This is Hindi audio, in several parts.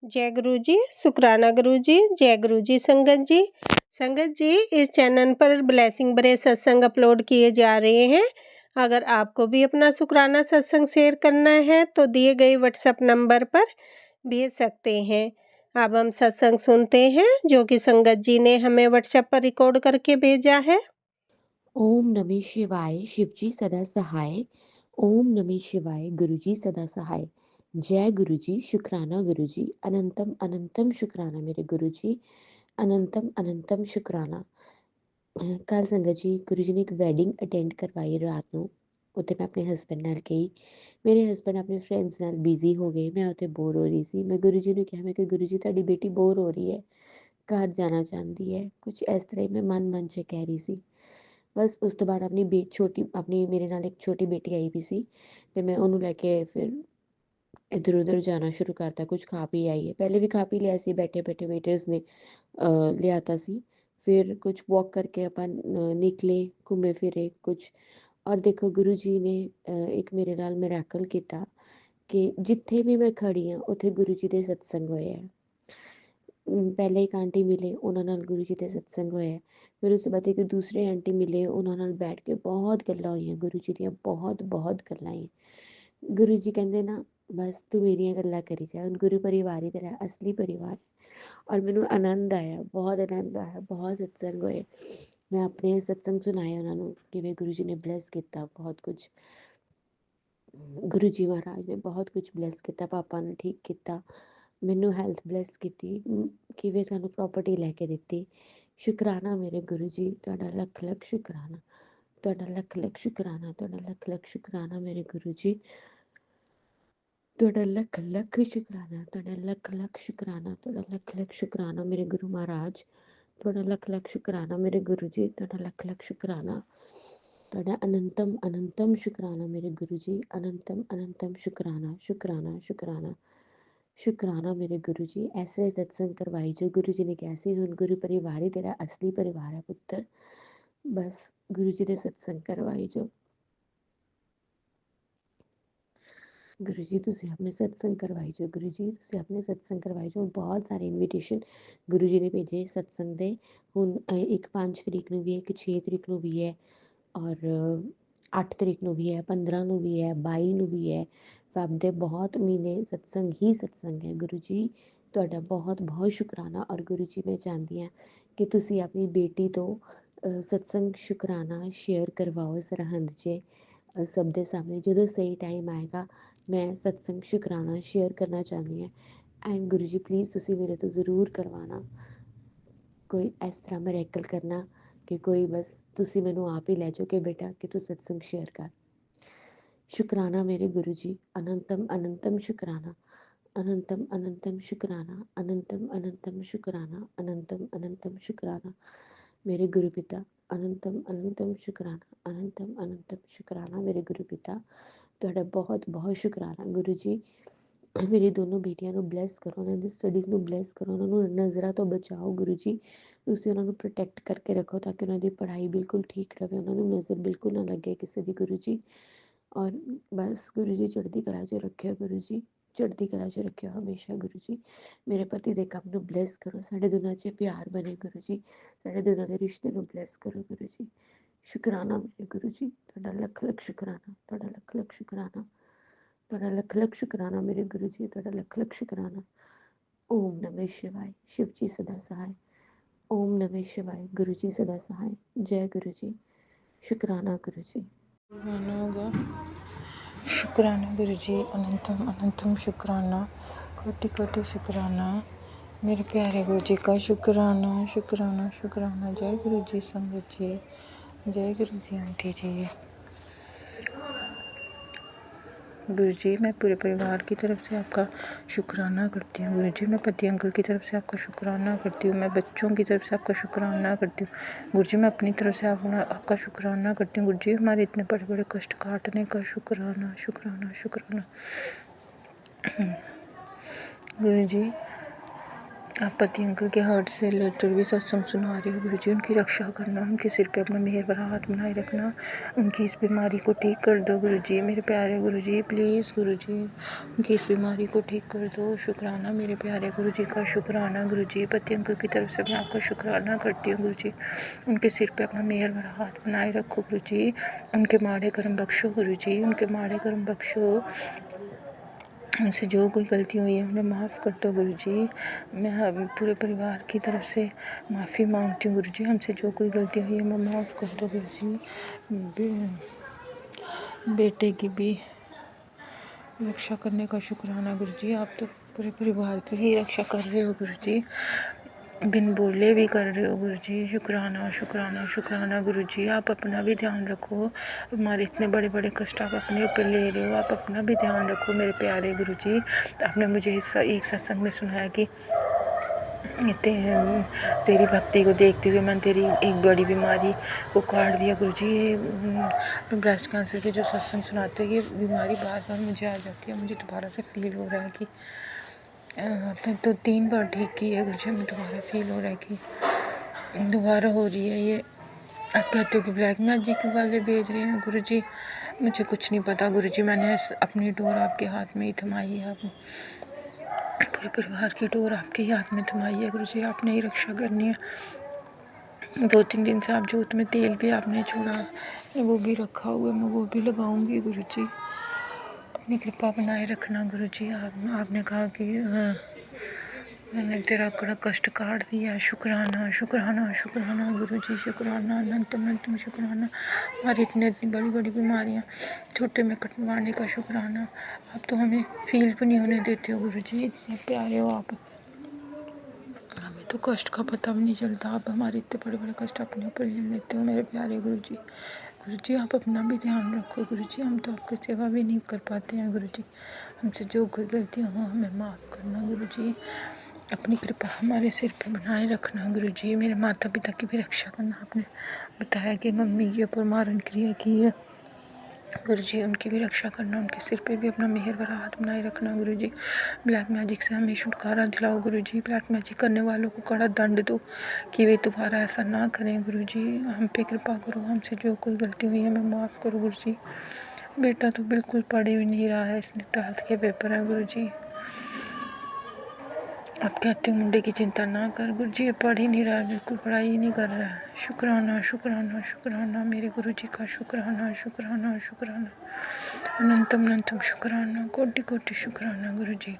जय गुरु जी, शुकराना गुरु जी, जय गुरु जी संगत जी। संगत जी, इस चैनल पर ब्लेसिंग भरे सत्संग अपलोड किए जा रहे हैं। अगर आपको भी अपना शुकराना सत्संग शेयर करना है तो दिए गए व्हाट्सएप नंबर पर भेज सकते हैं। अब हम सत्संग सुनते हैं जो कि संगत जी ने हमें व्हाट्सएप पर रिकॉर्ड करके भेजा है। ओम नमः शिवाय, शिवजी सदा सहाय। ओम नमः शिवाय, गुरुजी सदा सहाय। जय गुरुजी, शुक्राना गुरुजी, अनंतम अनंतम शुक्राना मेरे गुरुजी, अनंतम अनंतम शुक्राना। ਕੱਲ ਸੰਗਤ ਜੀ ਗੁਰੂ ਜੀ ਨੇ ਇੱਕ ਵੈਡਿੰਗ ਅਟੈਂਡ ਕਰਵਾਈ ਰਾਤ ਨੂੰ। ਉੱਥੇ ਮੈਂ ਆਪਣੇ ਹਸਬੈਂਡ ਨਾਲ ਗਈ। ਮੇਰੇ ਹਸਬੈਂਡ ਆਪਣੇ ਫਰੈਂਡਸ ਨਾਲ ਬਿਜ਼ੀ ਹੋ ਗਏ। ਮੈਂ ਉੱਥੇ ਬੋਰ ਹੋ ਰਹੀ ਸੀ। ਮੈਂ ਗੁਰੂ ਜੀ ਨੂੰ ਕਿਹਾ, ਮੈਂ ਕਿ ਗੁਰੂ ਜੀ ਤੁਹਾਡੀ ਬੇਟੀ ਬੋਰ ਹੋ ਰਹੀ ਹੈ, ਘਰ ਜਾਣਾ ਚਾਹੁੰਦੀ ਹੈ, ਕੁਝ ਇਸ ਤਰ੍ਹਾਂ ਹੀ ਮੈਂ ਮਨ 'ਚ ਕਹਿ ਰਹੀ ਸੀ। ਬਸ ਉਸ ਤੋਂ ਬਾਅਦ ਆਪਣੀ ਮੇਰੇ ਨਾਲ ਇੱਕ ਛੋਟੀ ਬੇਟੀ ਆਈ ਵੀ ਸੀ ਅਤੇ ਮੈਂ ਉਹਨੂੰ ਲੈ ਕੇ ਫਿਰ ਇੱਧਰ ਉੱਧਰ ਜਾਣਾ ਸ਼ੁਰੂ ਕਰਤਾ। ਕੁਝ ਖਾ ਪੀ ਆਈਏ, ਪਹਿਲੇ ਵੀ ਖਾ ਪੀ ਲਿਆ ਸੀ, ਬੈਠੇ ਬੈਠੇ ਵੇਟਰਸ ਨੇ ਲਿਆਤਾ ਸੀ। ਫਿਰ ਕੁਛ ਵੋਕ ਕਰਕੇ ਆਪਾਂ ਨਿਕਲੇ, ਘੁੰਮੇ ਫਿਰੇ ਕੁਛ। ਔਰ ਦੇਖੋ ਗੁਰੂ ਜੀ ਨੇ ਇੱਕ ਮੇਰੇ ਨਾਲ ਮਿਰਾਕਲ ਕੀਤਾ ਕਿ ਜਿੱਥੇ ਵੀ ਮੈਂ ਖੜੀ ਹਾਂ ਉੱਥੇ ਗੁਰੂ ਜੀ ਦੇ ਸਤਸੰਗ ਹੋਏ ਹੈ। ਪਹਿਲੇ ਇੱਕ ਆਂਟੀ ਮਿਲੇ, ਉਹਨਾਂ ਨਾਲ ਗੁਰੂ ਜੀ ਦੇ ਸਤਸੰਗ ਹੋਇਆ। ਫਿਰ ਉਸ ਤੋਂ ਬਾਅਦ ਇੱਕ ਦੂਸਰੇ ਆਂਟੀ ਮਿਲੇ, ਉਹਨਾਂ ਨਾਲ ਬੈਠ ਕੇ ਬਹੁਤ ਗੱਲਾਂ ਹੋਈਆਂ, ਗੁਰੂ ਜੀ ਦੀਆਂ ਬਹੁਤ ਬਹੁਤ ਗੱਲਾਂ ਹੋਈਆਂ। ਗੁਰੂ ਜੀ ਕਹਿੰਦੇ ਨਾ, ਬਸ ਤੂੰ ਮੇਰੀਆਂ ਗੱਲਾਂ ਕਰੀ ਜਾ। ਹੁਣ ਗੁਰੂ ਪਰਿਵਾਰ ਹੀ ਤੇਰਾ ਅਸਲੀ ਪਰਿਵਾਰ। ਔਰ ਮੈਨੂੰ ਆਨੰਦ ਆਇਆ, ਬਹੁਤ ਆਨੰਦ ਆਇਆ, ਬਹੁਤ ਸਤਸੰਗ ਹੋਏ। ਮੈਂ ਆਪਣੇ ਸਤਸੰਗ ਸੁਣਾਏ ਉਹਨਾਂ ਨੂੰ, ਕਿਵੇਂ ਗੁਰੂ ਜੀ ਨੇ ਬਲੈਸ ਕੀਤਾ ਬਹੁਤ ਕੁਝ। ਗੁਰੂ ਜੀ ਮਹਾਰਾਜ ਨੇ ਬਹੁਤ ਕੁਝ ਬਲੈਸ ਕੀਤਾ, ਪਾਪਾ ਨੂੰ ਠੀਕ ਕੀਤਾ, ਮੈਨੂੰ ਹੈਲਥ ਬਲੈਸ ਕੀਤੀ, ਕਿਵੇਂ ਸਾਨੂੰ ਪ੍ਰੋਪਰਟੀ ਲੈ ਕੇ ਦਿੱਤੀ। ਸ਼ੁਕਰਾਨਾ ਮੇਰੇ ਗੁਰੂ ਜੀ, ਤੁਹਾਡਾ ਲੱਖ ਲੱਖ ਸ਼ੁਕਰਾਨਾ, ਤੁਹਾਡਾ ਲੱਖ ਲੱਖ ਸ਼ੁਕਰਾਨਾ, ਤੁਹਾਡਾ ਲੱਖ ਲੱਖ ਸ਼ੁਕਰਾਨਾ ਮੇਰੇ ਗੁਰੂ ਜੀ, ਤੁਹਾਡਾ ਲੱਖ ਲੱਖ ਸ਼ੁਕਰਾਨਾ, ਤੁਹਾਡਾ ਲੱਖ ਲੱਖ ਸ਼ੁਕਰਾਨਾ, ਤੁਹਾਡਾ ਲੱਖ ਲੱਖ ਸ਼ੁਕਰਾਨਾ ਮੇਰੇ ਗੁਰੂ ਮਹਾਰਾਜ, ਤੁਹਾਡਾ ਲੱਖ ਲੱਖ ਸ਼ੁਕਰਾਨਾ ਮੇਰੇ ਗੁਰੂ ਜੀ, ਤੁਹਾਡਾ ਲੱਖ ਲੱਖ ਸ਼ੁਕਰਾਨਾ, ਤੁਹਾਡਾ ਅਨੰਤਮ ਅਨੰਤਮ ਸ਼ੁਕਰਾਨਾ ਮੇਰੇ ਗੁਰੂ ਜੀ, ਅਨੰਤਮ ਅਨੰਤਮ ਸ਼ੁਕਰਾਨਾ, ਸ਼ੁਕਰਾਨਾ ਸ਼ੁਕਰਾਨਾ ਸ਼ੁਕਰਾਨਾ ਮੇਰੇ ਗੁਰੂ ਜੀ। ਐਸੇ ਸਤਸੰਗ ਕਰਵਾਈ ਜੋ ਗੁਰੂ ਜੀ ਨੇ ਕਿਹਾ ਸੀ, ਹੁਣ ਗੁਰੂ ਪਰਿਵਾਰ ਹੀ ਤੇਰਾ ਅਸਲੀ ਪਰਿਵਾਰ ਹੈ ਪੁੱਤਰ। ਬਸ ਗੁਰੂ ਜੀ ਦੇ ਸਤਸੰਗ ਕਰਵਾਈ ਜੋ। ਗੁਰੂ ਜੀ ਤੁਸੀਂ ਆਪਣੇ ਸਤਸੰਗ ਕਰਵਾਈ ਜੋ, ਗੁਰੂ ਜੀ ਤੁਸੀਂ ਆਪਣੇ ਸਤਸੰਗ ਕਰਵਾਈ ਜੋ। ਬਹੁਤ ਸਾਰੇ ਇਨਵੀਟੇਸ਼ਨ ਗੁਰੂ ਜੀ ਨੇ ਭੇਜੇ ਸਤਸੰਗ ਦੇ। ਹੁਣ ਇੱਕ 5 ਤਰੀਕ ਨੂੰ ਵੀ ਹੈ, ਇੱਕ 6 ਤਰੀਕ ਨੂੰ ਵੀ ਹੈ, ਔਰ 8 ਤਰੀਕ ਨੂੰ ਵੀ ਹੈ, 15 ਨੂੰ ਵੀ ਹੈ, 22 ਨੂੰ ਵੀ ਹੈ। ਫੈਬ ਦੇ ਬਹੁਤ ਮਹੀਨੇ ਸਤਸੰਗ ਹੀ ਸਤਸੰਗ ਹੈ। ਗੁਰੂ ਜੀ ਤੁਹਾਡਾ ਬਹੁਤ ਬਹੁਤ ਸ਼ੁਕਰਾਨਾ। ਔਰ ਗੁਰੂ ਜੀ ਮੈਂ ਚਾਹੁੰਦੀ ਹਾਂ ਕਿ ਤੁਸੀਂ ਆਪਣੀ ਬੇਟੀ ਤੋਂ ਸਤਸੰਗ ਸ਼ੁਕਰਾਨਾ ਸ਼ੇਅਰ ਕਰਵਾਓ ਸਰਹੰਦ 'ਚ ਸਭ ਦੇ ਸਾਹਮਣੇ। ਜਦੋਂ ਸਹੀ ਟਾਈਮ ਆਏਗਾ ਮੈਂ ਸਤਸੰਗ ਸ਼ੁਕਰਾਨਾ ਸ਼ੇਅਰ ਕਰਨਾ ਚਾਹੁੰਦੀ ਹਾਂ। ਐਂਡ ਗੁਰੂ ਜੀ ਪਲੀਜ਼ ਤੁਸੀਂ ਮੇਰੇ ਤੋਂ ਜ਼ਰੂਰ ਕਰਵਾਉਣਾ, ਕੋਈ ਇਸ ਤਰ੍ਹਾਂ ਮਿਰੈਕਲ ਕਰਨਾ ਕਿ ਕੋਈ ਬਸ ਤੁਸੀਂ ਮੈਨੂੰ ਆਪ ਹੀ ਲੈ ਜਾਓ ਕਿ ਬੇਟਾ ਕਿ ਤੂੰ ਸਤਸੰਗ ਸ਼ੇਅਰ ਕਰ। ਸ਼ੁਕਰਾਨਾ ਮੇਰੇ ਗੁਰੂ ਜੀ, ਅਨੰਤਮ ਅਨੰਤਮ ਸ਼ੁਕਰਾਨਾ, ਅਨੰਤਮ ਅਨੰਤਮ ਸ਼ੁਕਰਾਨਾ, ਅਨੰਤਮ ਅਨੰਤਮ ਸ਼ੁਕਰਾਨਾ, ਅਨੰਤਮ ਅਨੰਤਮ ਸ਼ੁਕਰਾਨਾ ਮੇਰੇ ਗੁਰੂ ਪਿਤਾ, ਅਨੰਤਮ ਅਨੰਤਮ ਸ਼ੁਕਰਾਨਾ, ਅਨੰਤਮ ਅਨੰਤਮ ਸ਼ੁਕਰਾਨਾ ਮੇਰੇ ਗੁਰੂ ਪਿਤਾ, ਤੁਹਾਡਾ ਬਹੁਤ ਬਹੁਤ ਸ਼ੁਕਰਾਨਾ। ਗੁਰੂ ਜੀ ਮੇਰੀ ਦੋਨੋਂ ਬੇਟੀਆਂ ਨੂੰ ਬਲੈਸ ਕਰੋ, ਉਹਨਾਂ ਦੀ ਸਟੱਡੀਜ਼ ਨੂੰ ਬਲੈਸ ਕਰੋ, ਉਹਨਾਂ ਨੂੰ ਨਜ਼ਰਾਂ ਤੋਂ ਬਚਾਓ। ਗੁਰੂ ਜੀ ਤੁਸੀਂ ਉਹਨਾਂ ਨੂੰ ਪ੍ਰੋਟੈਕਟ ਕਰਕੇ ਰੱਖੋ ਤਾਂ ਕਿ ਉਹਨਾਂ ਦੀ ਪੜ੍ਹਾਈ ਬਿਲਕੁਲ ਠੀਕ ਰਹੇ, ਉਹਨਾਂ ਨੂੰ ਨਜ਼ਰ ਬਿਲਕੁਲ ਨਾ ਲੱਗੇ ਕਿਸੇ ਦੀ। ਗੁਰੂ ਜੀ ਔਰ ਬਸ ਗੁਰੂ ਜੀ ਚੜ੍ਹਦੀ ਕਲਾ 'ਚ ਰੱਖਿਓ, ਗੁਰੂ ਜੀ ਚੜ੍ਹਦੀ ਕਲਾ 'ਚ ਰੱਖਿਓ ਹਮੇਸ਼ਾ। ਗੁਰੂ ਜੀ ਮੇਰੇ ਪਤੀ ਦੇ ਕੰਮ ਨੂੰ ਬਲੈਸ ਕਰੋ, ਸਾਡੇ ਦੋਨਾਂ 'ਚ ਪਿਆਰ ਬਣੇ। ਗੁਰੂ ਜੀ ਸਾਡੇ ਦੋਨਾਂ ਦੇ ਰਿਸ਼ਤੇ ਨੂੰ ਬਲੈਸ ਕਰੋ। ਗੁਰੂ ਜੀ ਸ਼ੁਕਰਾਨਾ ਮੇਰੇ ਗੁਰੂ ਜੀ, ਤੁਹਾਡਾ ਲੱਖ ਲੱਖ ਸ਼ੁਕਰਾਨਾ, ਤੁਹਾਡਾ ਲੱਖ ਲੱਖ ਸ਼ੁਕਰਾਨਾ, ਤੁਹਾਡਾ ਲੱਖ ਲੱਖ ਸ਼ੁਕਰਾਨਾ ਮੇਰੇ ਗੁਰੂ ਜੀ, ਤੁਹਾਡਾ ਲੱਖ ਲੱਖ ਸ਼ੁਕਰਾਨਾ। ਓਮ ਨਮः शिवाय, शिव जी सदा सहाय। ओम नमः शिवाय, गुरु जी सदा सहाय। जय गुरु जी, शुकराना गुरु जी। गाना होगा शुक्राना गुरु जी, अनंतम अनंतम शुक्राना, कोटि कोटि शुक्राना मेरे प्यारे गुरु जी का शुक्राना शुक्राना शुक्राना। जय गुरु जी संगत जी, जय गुरु जी आंटी जी। गुरु जी मैं पूरे परिवार की तरफ से आपका शुक्राना करती हूँ। गुरु जी मैं पति अंकल की तरफ से आपका शुक्राना करती हूँ। मैं बच्चों की तरफ से आपका शुक्राना करती हूँ। गुरु जी मैं अपनी तरफ से आपका शुक्राना करती हूँ। गुरु जी हमारे इतने बड़े बड़े कष्ट काटने का शुक्राना शुक्राना शुक्राना। गुरु जी आप पति अंकल के हार्ट से रिलेटेड भी सत्संग सुना रहे हो गुरुजी। उनकी रक्षा करना, उनके सिर पे अपना मेहर भरा हाथ बनाए रखना, उनकी इस बीमारी को ठीक कर दो गुरुजी। मेरे प्यारे गुरुजी प्लीज़ गुरुजी, उनकी इस बीमारी को ठीक कर दो। शुक्राना मेरे प्यारे गुरुजी का, शुक्राना गुरुजी। पति अंकल की तरफ से मैं आपका शुक्राना करती हूँ गुरुजी। उनके सिर पे अपना मेहर भरा हाथ बनाए रखो गुरुजी। उनके माड़े कर्म बख्शो गुरुजी, उनके माड़े कर्म बख्शो। हमसे जो कोई गलती हुई है उन्हें माफ़ कर दो गुरुजी। मैं पूरे परिवार की तरफ से माफ़ी मांगती हूँ गुरुजी। हमसे जो कोई गलती हुई है मैं माफ़ कर दो गुरुजी। बेटे की भी रक्षा करने का शुक्राना गुरुजी। आप तो पूरे परिवार की ही रक्षा कर रहे हो गुरुजी, बिन बोले भी कर रहे हो गुरुजी। शुक्राना शुक्राना शुक्राना गुरुजी। आप अपना भी ध्यान रखो, हमारे इतने बड़े बड़े कष्ट आप अपने ऊपर ले रहे हो, आप अपना भी ध्यान रखो मेरे प्यारे गुरुजी। आपने मुझे इस एक सत्संग में सुनाया कि तेरी भक्ति को देखते हुए मैंने तेरी एक बड़ी बीमारी को काट दिया गुरुजी। ब्रेस्ट कैंसर के जो सत्संग सुनाते हो ये बीमारी बार बार मुझे आ जाती है। मुझे दोबारा से फील हो रहा है कि आपने तो 3 बार ठीक की है गुरुजी, हमें दोबारा फील हो रहा है कि दोबारा हो रही है ये। आप कहते हो कि ब्लैक मैजिक वाले भेज रहे हैं गुरुजी, मुझे कुछ नहीं पता गुरुजी। मैंने अपनी डोर आपके हाथ में ही थमाई है, आप पूरे परिवार की डोर आपके ही हाथ में थमाई है गुरुजी। आपने ही रक्षा करनी है। 2-3 दिन से आप जोत में तेल भी आपने छोड़ा, वो भी रखा हुआ है, मैं वो भी लगाऊंगी गुरुजी। अपनी कृपा बनाए रखना गुरुजी। आपने कहा कि मैंने तेरा बड़ा कष्ट काट दिया। शुक्राना शुक्राना शुक्राना गुरुजी, शुक्राना अनंतम अनंतम शुक्राना। हमारी इतनी बड़ी बड़ी बीमारियाँ छोटे में कटवाने का शुक्राना। अब तो हमें फील भी नहीं होने देते हो गुरुजी, इतने प्यारे हो आप। हमें तो कष्ट का पता भी नहीं चलता, आप हमारे इतने बड़े बड़े कष्ट अपने ऊपर ले लेते हो मेरे प्यारे गुरुजी। गुरुजी आप अपना भी ध्यान रखो गुरुजी, हम तो आपकी सेवा भी नहीं कर पाते हैं गुरुजी। हमसे जो कोई गलतियाँ हो हमें माफ़ करना गुरुजी। अपनी कृपा हमारे सिर पे बनाए रखना गुरुजी। मेरे माता पिता की भी रक्षा करना। आपने बताया कि मम्मी के ऊपर मारण क्रिया की है गुरुजी, उनकी भी रक्षा करना, उनके सिर पे भी अपना मेहर भरा हाथ बनाए रखना गुरुजी। ब्लैक मैजिक से हमें छुटकारा दिलाओ गुरुजी। ब्लैक मैजिक करने वालों को कड़ा दंड दो कि वे दोबारा ऐसा ना करें गुरुजी। हम पे कृपा करो, हमसे जो कोई गलती हुई है हमें माफ़ करो गुरुजी। बेटा तो बिल्कुल पढ़ भी नहीं रहा है, इसने 12th के पेपर हैं गुरुजी। आप कहते हो मुंडे की चिंता ना कर गुरुजी, ये पढ़ ही नहीं रहा है, बिल्कुल पढ़ाई ही नहीं कर रहा है। शुक्राना शुक्राना शुक्राना मेरे गुरुजी का, शुक्राना शुक्राना शुक्राना अनंतम अनंतम शुक्राना, कोटि कोटि शुक्राना गुरुजी।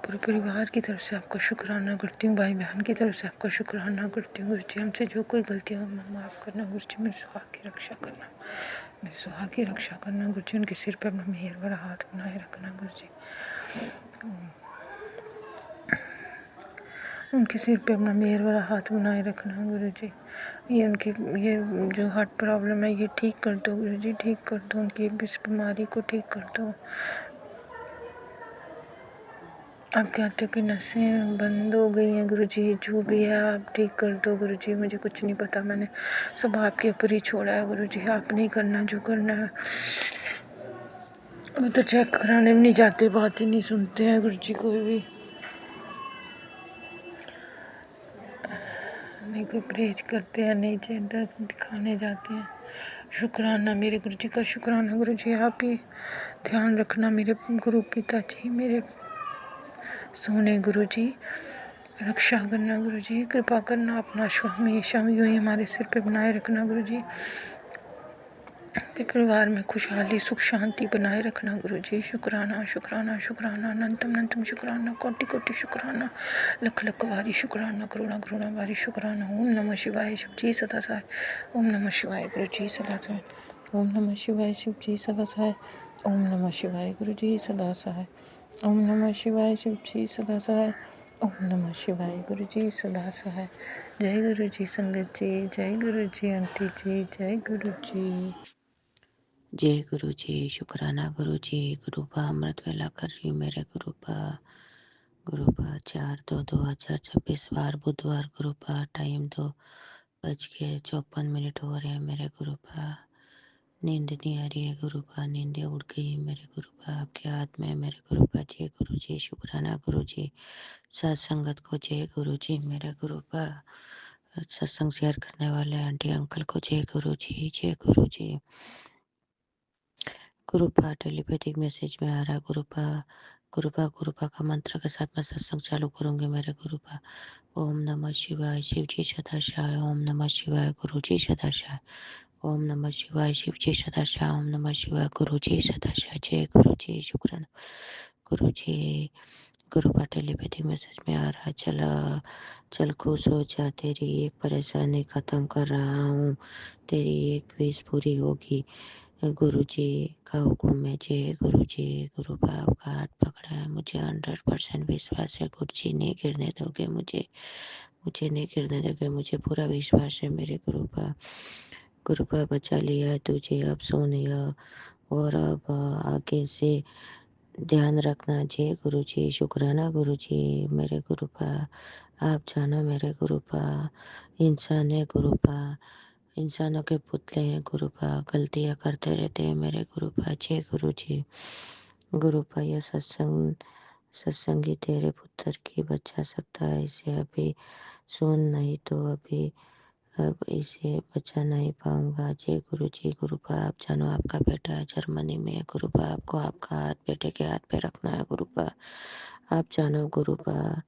पूरे परिवार की तरफ से आपका शुक्राना करती हूँ, भाई बहन की तरफ से आपका शुक्राना करती हूँ गुरुजी। हमसे जो कोई गलती हो माफ़ करना गुरुजी। मेरे सुहाग की रक्षा करना, मेरे सुहाग की रक्षा करना गुरुजी। उनके सिर पर अपना मेहर भरा हाथ बनाए रखना गुरुजी। उनके सिर पे अपना मेहर भरा हाथ बनाए रखना गुरुजी। ये उनकी ये जो हार्ट प्रॉब्लम है ये ठीक कर दो गुरुजी, ठीक कर दो। उनकी इस बीमारी को ठीक कर दो। आप कहते हो कि नसें बंद हो गई हैं गुरुजी, जो भी है आप ठीक कर दो गुरुजी। मुझे कुछ नहीं पता, मैंने सब आपके ऊपर ही छोड़ा है गुरुजी। आप नहीं करना जो करना है। वो तो चेक कराने भी नहीं जाते, बात ही नहीं सुनते हैं गुरुजी कोई भी। नहीं कोई परहेज करते हैं, नहीं चेंदा दिखाने जाते हैं। शुक्राना मेरे गुरुजी का, शुक्राना गुरुजी। आप ही ध्यान रखना मेरे गुरु पिताजी, मेरे सोने गुरुजी। रक्षा करना गुरुजी, कृपा करना, अपना हमेशा यूँ ही हमारे सिर पे बनाए रखना गुरुजी। परिवार में खुशहाली सुख शांति बनाए रखना गुरुजी। शुक्राना शुक्राना शुक्राना अनंतम अनंतम शुक्राना, कोटि कोटि शुक्राना, लख लख वारी शुक्राना, करुणा करुणा वारी शुक्राना। ओम नमः शिवाय शिव जी सदा सहाय। ओम नमः शिवाय गुरु जी सदा सहाय। ओम नमः शिवाय शिव जी सदा सहाय। ओम नमः शिवाय गुरु जी सदा सहाय। ओम नमः शिवाय शिव जी सदा सहाय। ओम नमः शिवाय गुरु जी सदा सहाय। जय गुरु जी संगत जी, जय गुरु जी आंटी जी, जय गुरु जी। जय गुरु जी, शुक्राना गुरु जी। गुरुपा अमृत वेला कर रही हूँ मेरे गुरुपा। गुरुपा 4/2/2026 वार बुधवार गुरुपा। टाइम 2:54 हो रहे हैं मेरे गुरुपा। नींद नहीं आ रही है गुरुपा, नींदें उड़ गई मेरे गुरुपा, आपके हाथ में मेरे गुरुपा। जय गुरु जी, शुक्राना गुरु जी, सत्संगत को जय गुरु जी मेरे गुरुपा, सत्संग शेयर करने वाले आंटी अंकल को जय गुरु जी, जय गुरु जी। गुरुपा टेलीपैथिक मैसेज में आ रहा गुरुपा, गुरुपा गुरुपा का मंत्र के साथ मैं सत्संग चालू करूंगी मेरे गुरुपा। ओम नमः शिवाय, शिव जी सदाशिवाय, ओम नमः शिवाय, गुरु जी सदाशिवाय, ओम नमः शिवाय, शिव जी सदाशिवाय, ओम नमः शिवाय, गुरु जी सदाशिवाय। जय गुरु जी, शुक्राना गुरु जी। गुरुपा टेलीपैथिक मैसेज में आ रहा, चल खुश हो जा, तेरी एक परेशानी खत्म कर रहा हूँ, तेरी एक विश पूरी होगी, गुरु जी का हुक्म है। जय गुरु जी, गुरु बाप का हाथ पकड़ा है, मुझे 100% विश्वास है, गुरु जी नहीं गिरने दोगे मुझे नहीं गिरने दोगे, मुझे पूरा विश्वास है मेरे गुरु बाप। गुरु बाप बचा लिया तुझे, अब सुन और अब आगे से ध्यान रखना। जय गुरु जी, शुक्राना गुरु जी मेरे गुरु बाप, आप जानो मेरे गुरु बाप, इंसान है गुरु बाप, इंसानों के पुतले हैं गुरुपा, गलतियाँ करते रहते हैं मेरे गुरुपा। जय गुरु जी, गुरुपा यह सत्संगी तेरे पुत्र की बचा सकता है, इसे अभी सुन, नहीं तो अब इसे बचा नहीं पाऊंगा। जय गुरु जी, गुरुपा आप जानो आपका बेटा है जर्मनी में है गुरुपा, आपको आपका हाथ बेटे के हाथ पे रखना है गुरुपा, आप जानो गुरुपा,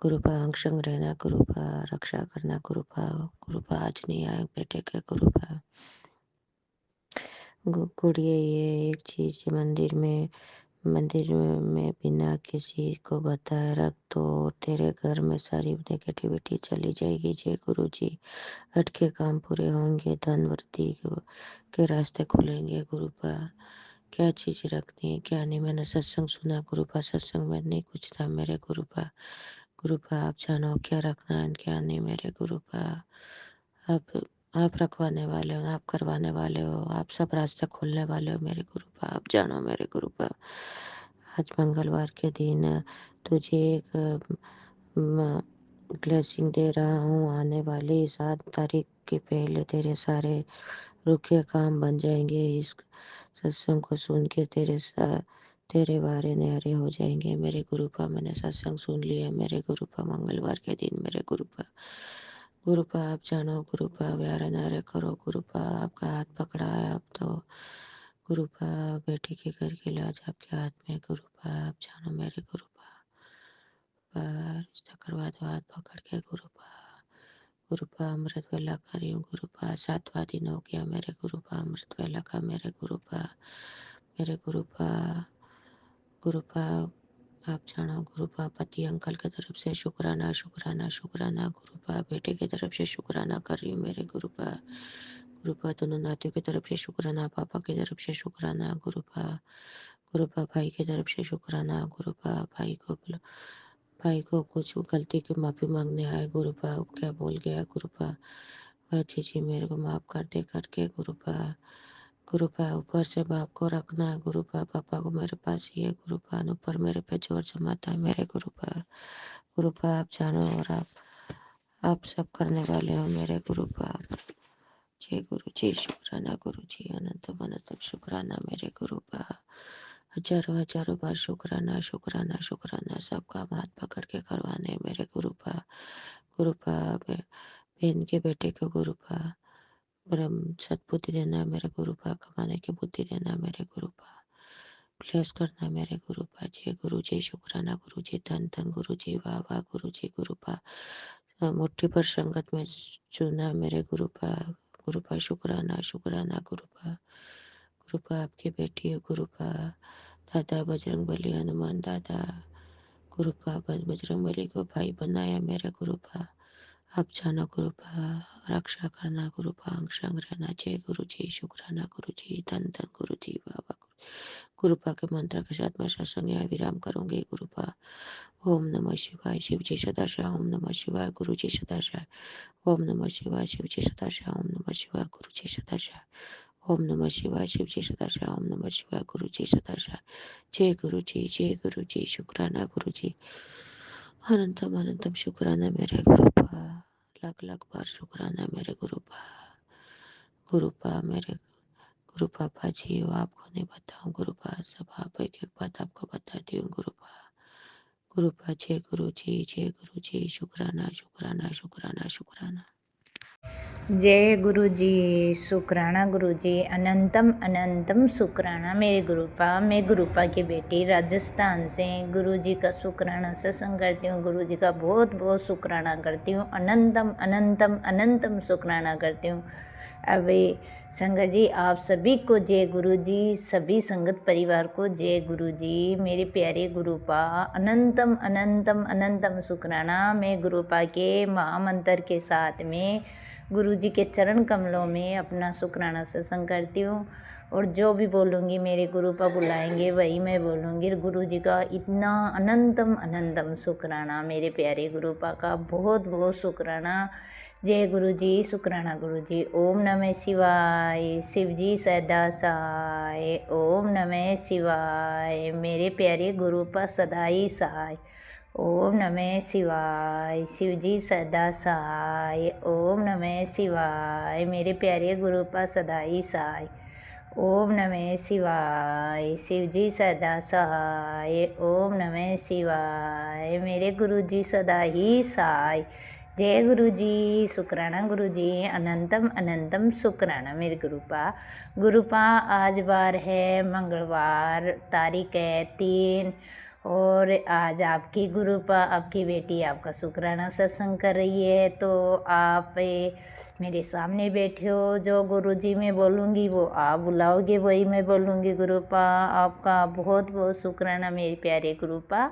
गुरुपा अंशंग रहना गुरुपा, रक्षा करना गुरुपा, गुरुपा आज नहीं आए बेटे के गुरुपा। गुड़िया ये एक चीज मंदिर में बिना किसी को बताए रख दो, तेरे घर में सारी नेगेटिविटी चली जाएगी। जय गुरु जी, अटके काम पूरे होंगे, धन वृद्धि के रास्ते खुलेंगे गुरुपा। क्या चीज रखनी है क्या नहीं, मैंने सत्संग सुना गुरुपा, सत्संग में नहीं कुछ था मेरे गुरुपा। गुरुपा आप जानो क्या रखना है क्या नहीं मेरे गुरुपा, आप रखवाने वाले हो, आप करवाने वाले हो, आप सब रास्ते खोलने वाले हो मेरे गुरुपा, आप जानो मेरे गुरुपा। आज मंगलवार के दिन तुझे एक ब्लेसिंग दे रहा हूँ, आने वाली 7 तारीख के पहले तेरे सारे रुके काम बन जाएंगे। इस सत्संग को सुन के तेरे बारे न्यारे हो जाएंगे मेरे गुरुपा। मैंने सत्संग सुन लिया मेरे गुरुपा, मंगलवार के दिन मेरे गुरुपा। गुरुपा आप जानो गुरुपा, प्यारे नारे करो गुरुपा, आपका हाथ पकड़ा है अब तो गुरुपा, बेटी के घर के लाज आपके हाथ में गुरुपा, आप जानो मेरे गुरुपा, रिश्ता करवा दो हाथ पकड़ के गुरुपा। गुरुपा अमृत वेला कर रही हूँ गुरुपा, 7वां दिन हो गया मेरे गुरुपा अमृत वेला का मेरे गुरुपा, मेरे गुरुपा। गुरुपा आप जानो गुरुपा, पति अंकल की तरफ से शुक्राना शुक्राना शुक्राना गुरुपा, बेटे की तरफ से शुक्राना कर रही हूँ मेरे गुरुपा। गुरुपा दोनों नातियों की तरफ से शुक्राना, पापा की तरफ से शुक्राना गुरुपा। गुरुपा भाई की तरफ से शुक्राना गुरुपा, भाई को कुछ गलती की माफी मांगने आए गुरुपा, क्या बोल गया गुरुपा, वह चीज़ें मेरे को माफ कर दे करके गुरुपा। गुरुपा ऊपर से बाप को रखना है गुरुपा, पापा को मेरे पास ही है गुरुपा, ऊपर मेरे पे जोर जमाता है मेरे गुरुपा। गुरुपा आप जानो और आप सब करने वाले हो मेरे गुरुपा। जय गुरु जी, शुक्राना गुरु जी, अनंत अनंत शुक्राना मेरे गुरुपा। हजारों हजारों बार शुक्राना शुक्राना शुक्राना, सबका हाथ पकड़ के करवाने मेरे गुरुपा। गुरुपा बहन के बेटे को गुरुपा, ब्रह्म सद्बुद्धि देना मेरे गुरुपा, कमाने की बुद्धि देना मेरे गुरुपा, ब्लेस करना मेरे गुरुपा। जय गुरु जी, शुक्राना गुरु जी, धन धन गुरु जी, वाह वाह गुरु जी गुरुपा। मुट्ठी पर संगत में चुना मेरे गुरुपा। गुरुपा शुक्राना शुक्राना गुरुपा। गुरुपा आपकी बेटी है गुरुपा, दादा बजरंगबली हनुमान दादा गुरुपा, बजरंगबली को भाई बनाया मेरे गुरुपा, आप जानो गुरुपा, रक्षा करना गुरुपा, अंशंग रहना। जय गुरु जी, शुक्राना गुरु जी, धन धन गुरु जी, बाबा गुरुपा के मंत्र के साथ मैं सत्संग यहाँ विराम करूंगी गुरुपा। ओम नमः शिवाय, शिव जी सदाशिव, ओम नमः शिवाय, गुरु जी सदाशिव, ओम नमः शिवाय, शिव जी सदाशिव, ओम नमः शिवाय, गुरु जी सदाशिव, ओम नमः शिवाय, शिव जी सदाशिव, ओम नमः शिवाय, गुरु जी सदाशिव। जय गुरु जी, जय गुरु जी, शुक्राना गुरु जी, अनंतम अनंतम शुक्राना मेरे गुरुपा, लाख लाख बार शुक्राना मेरे गुरुपा। गुरुपा मेरे गुरु पापा जी वो आपको नहीं बताऊँ गुरु पापा, सब आप एक एक बात आपको बताती हूँ गुरु पापा। गुरु पापा जय गुरु जी, शुक्राना शुक्राना शुक्राना शुक्राना। जय गुरु जी, शुक्राना गुरु जी, अनंतम अनंतम शुक्राना मेरे गुरुपा। मैं गुरुपा की बेटी राजस्थान से गुरु जी का शुक्राना सत्संग करती हूँ। गुरु जी का बहुत बहुत शुक्राना करती हूँ। अनंतम अनंतम अनंतम शुक्राना करती हूँ। अभी संगत जी आप सभी को जय गुरु जी, सभी संगत परिवार को जय गुरु जी। मेरे प्यारे गुरुपा अनंतम अनंतम अनंतम शुक्राना। मैं गुरुपा के महामंत्र के साथ में गुरु जी के चरण कमलों में अपना शुक्राना सत्संग करती हूँ। और जो भी बोलूँगी मेरे गुरुपा बुलाएंगे वही मैं बोलूँगी। गुरु जी का इतना अनंतम अनंतम शुक्राना, मेरे प्यारे गुरुपा का बहुत बहुत शुक्राना। जय गुरु जी, शुक्राना गुरु जी। ओम नमः शिवाय, शिव जी सदा सहाय। ओम नमः शिवाय, मेरे प्यारे गुरुपा सदा ही सहाय। ओम नमः शिवाय, शिव जी सदा सहाय। ओम नमः शिवाय, मेरे प्यारे गुरुपा सदा ही सहाय। ओम नमः शिवाय, शिव जी सदा सहाय। ओम नमः शिवाय, मेरे गुरु जी सदा ही सहाय। जय गुरु जी, शुक्राना गुरु जी, अनंतम अनंतम शुक्राना मेरे गुरुपा। गुरुपा आज बार है मंगलवार, तारीख है 3 और आज आपकी गुरुपा, आपकी बेटी आपका शुक्राना सत्संग कर रही है। तो आप मेरे सामने बैठे हो, जो गुरुजी मैं बोलूँगी वो आप बुलाओगे वही मैं बोलूँगी गुरुपा। आपका बहुत बहुत शुक्राना मेरे प्यारे गुरुपा।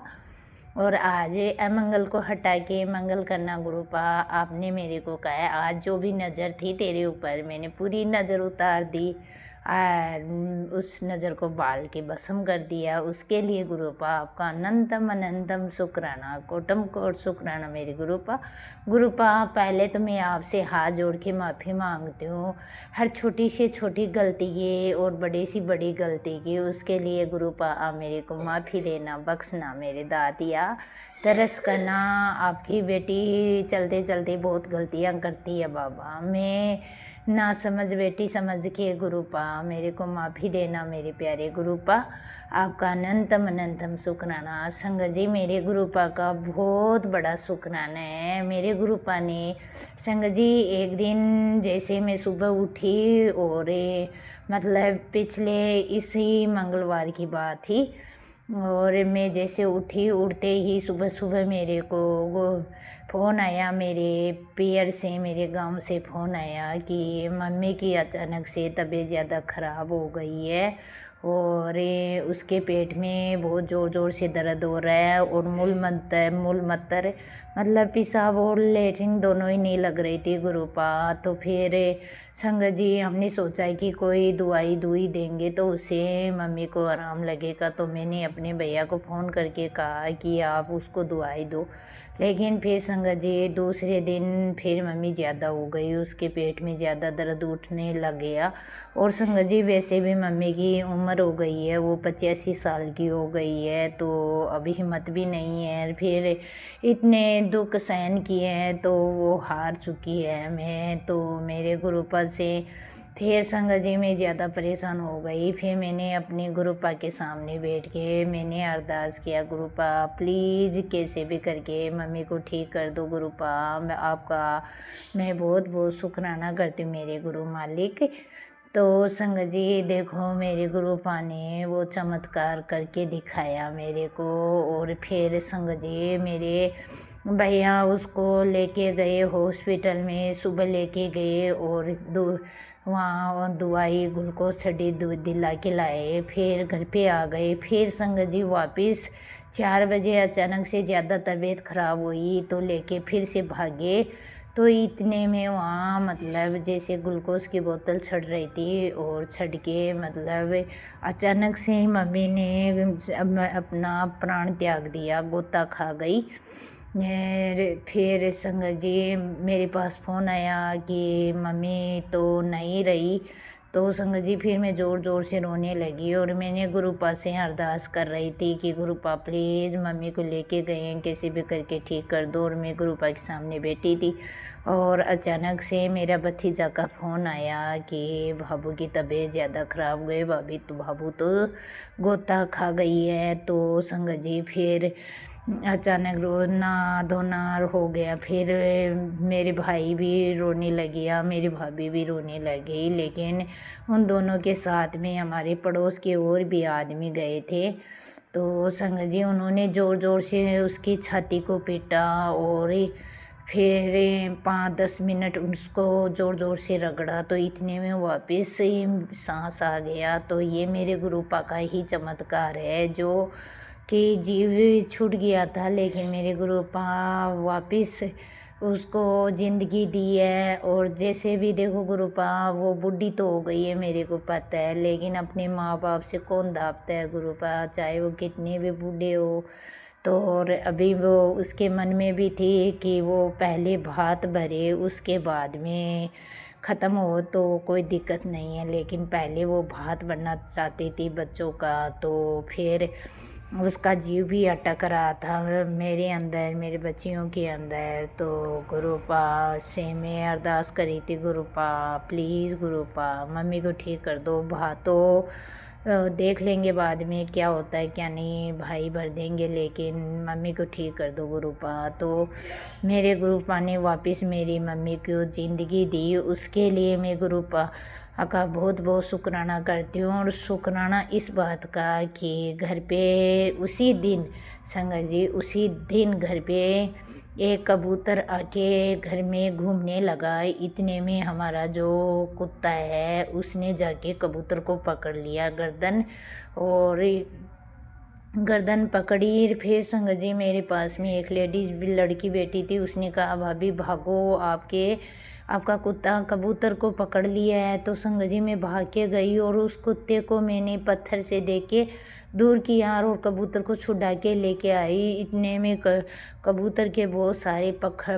और आज अमंगल को हटा के मंगल करना गुरुपा। आपने मेरे को कहा आज जो भी नज़र थी तेरे ऊपर मैंने पूरी नज़र उतार दी और उस नज़र को बाल के भस्म कर दिया। उसके लिए गुरुपा आपका अनंतम अनंतम शुक्राना, कोटम कोट शुक्राना मेरे गुरुपा। गुरुपा पहले तो मैं आपसे हाथ जोड़ के माफ़ी मांगती हूँ हर छोटी से छोटी गलती की और बड़ी सी बड़ी गलती की। उसके लिए गुरुपा आप मेरे को माफ़ी देना, बख्शना मेरे दातिया, तरस करना। आपकी बेटी चलते चलते बहुत गलतियाँ करती है बाबा। मैं ना समझ बेटी समझ के गुरुपा मेरे को माफ़ी देना मेरे प्यारे गुरुपा। आपका अनंतम अनंतम शुक्राना। संगत जी मेरे गुरुपा का बहुत बड़ा शुक्राना है। मेरे गुरुपा ने संगत जी एक दिन जैसे मैं सुबह उठी और मतलब पिछले इसी मंगलवार की बात थी और मैं जैसे उठी, उठते ही सुबह सुबह मेरे को वो फ़ोन आया मेरे पियर से, मेरे गांव से फ़ोन आया कि मम्मी की अचानक से तबीयत ज़्यादा ख़राब हो गई है और उसके पेट में बहुत ज़ोर ज़ोर से दर्द हो रहा है और मूलमूत्र मतलब पेशाब और लेटरिन दोनों ही नहीं लग रही थी गुरुपा। तो फिर संगत जी हमने सोचा कि कोई दवाई देंगे तो उससे मम्मी को आराम लगेगा। तो मैंने अपने भैया को फ़ोन करके कहा कि आप उसको दवाई दो। लेकिन फिर संगत जी दूसरे दिन फिर मम्मी ज़्यादा हो गई, उसके पेट में ज़्यादा दर्द उठने लग गया। और संगत जी वैसे भी मम्मी की उम्र हो गई है, वो 85 साल की हो गई है, तो अभी हिम्मत भी नहीं है। फिर इतने दुख सहन किए हैं तो वो हार चुकी है। मैं तो मेरे गुरुपा से फिर संगत जी मैं ज़्यादा परेशान हो गई। फिर मैंने अपने गुरुपा के सामने बैठ के मैंने अरदास किया, गुरुपा प्लीज़ कैसे भी करके मम्मी को ठीक कर दो गुरुपा। आपका मैं बहुत बहुत शुक्राना करती हूँ मेरे गुरु मालिक। तो संगत जी देखो मेरे गुरुपा ने वो चमत्कार करके दिखाया मेरे को। और फिर संगत जी मेरे भैया उसको लेके गए हॉस्पिटल में, सुबह लेके गए और वहाँ दवाई ग्लूकोज छड़ी दिला के लाए। फिर घर पे आ गए। फिर संगत जी वापस 4 बजे अचानक से ज़्यादा तबीयत ख़राब हुई तो लेके फिर से भागे। तो इतने में वहाँ मतलब जैसे ग्लूकोज की बोतल छड़ रही थी और छड़ के मतलब अचानक से मम्मी ने अपना प्राण त्याग दिया, गोता खा गई। फिर संगत जी मेरे पास फ़ोन आया कि मम्मी तो नहीं रही। तो संगत जी फिर मैं ज़ोर ज़ोर से रोने लगी और मैंने गुरुपा से अरदास कर रही थी कि गुरुपा प्लीज़ मम्मी को लेके गए हैं, कैसे भी करके ठीक कर दो। और मैं गुरुपा के सामने बैठी थी और अचानक से मेरा भतीजा का फ़ोन आया कि भाभू की तबीयत ज़्यादा ख़राब गई, भाभू तो गोता खा गई है। तो संगत जी फिर अचानक रोना धोना हो गया। फिर मेरे भाई भी रोने लगे, मेरी भाभी भी रोने लगी। लेकिन उन दोनों के साथ में हमारे पड़ोस के और भी आदमी गए थे। तो संगत जी उन्होंने ज़ोर ज़ोर से उसकी छाती को पीटा और फिर 5-10 मिनट उसको ज़ोर ज़ोर से रगड़ा। तो इतने में वापस सांस आ गया। तो ये मेरे गुरुपा का ही चमत्कार है जो कि जीव छूट गया था, लेकिन मेरे गुरुपा वापस उसको ज़िंदगी दी है। और जैसे भी देखो गुरुपा वो बुढ़ी तो हो गई है, मेरे को पता है, लेकिन अपने माँ बाप से कौन दापता है गुरुपा, चाहे वो कितने भी बूढ़े हो। तो और अभी वो उसके मन में भी थी कि वो पहले भात भरे, उसके बाद में ख़त्म हो तो कोई दिक्कत नहीं है, लेकिन पहले वो भात भरना चाहती थी बच्चों का। तो फिर उसका जीव भी अटक रहा था मेरे अंदर, मेरे बच्चियों के अंदर। तो गुरुपा से मैं अरदास करी थी, गुरुपा प्लीज़ गुरुपा मम्मी को ठीक कर दो। तो देख लेंगे बाद में क्या होता है क्या नहीं, भाई भर देंगे, लेकिन मम्मी को ठीक कर दो गुरुपा। तो मेरे गुरुपा ने वापस मेरी मम्मी को ज़िंदगी दी, उसके लिए मैं गुरुपा का बहुत बहुत शुक्राना करती हूँ। और शुक्राना इस बात का कि घर पे उसी दिन संगत जी उसी दिन घर पे एक कबूतर आके घर में घूमने लगा। इतने में हमारा जो कुत्ता है उसने जाके कबूतर को पकड़ लिया गर्दन, और गर्दन पकड़ी। फिर संगत जी मेरे पास में एक लेडीज लड़की बैठी थी, उसने कहा भाभी भागो, आपका कुत्ता कबूतर को पकड़ लिया है। तो संगत जी मैं भाग के गई और उस कुत्ते को मैंने पत्थर से दे के दूर किया और कबूतर को छुड़ा के लेके आई। इतने में कबूतर के बहुत सारे पंख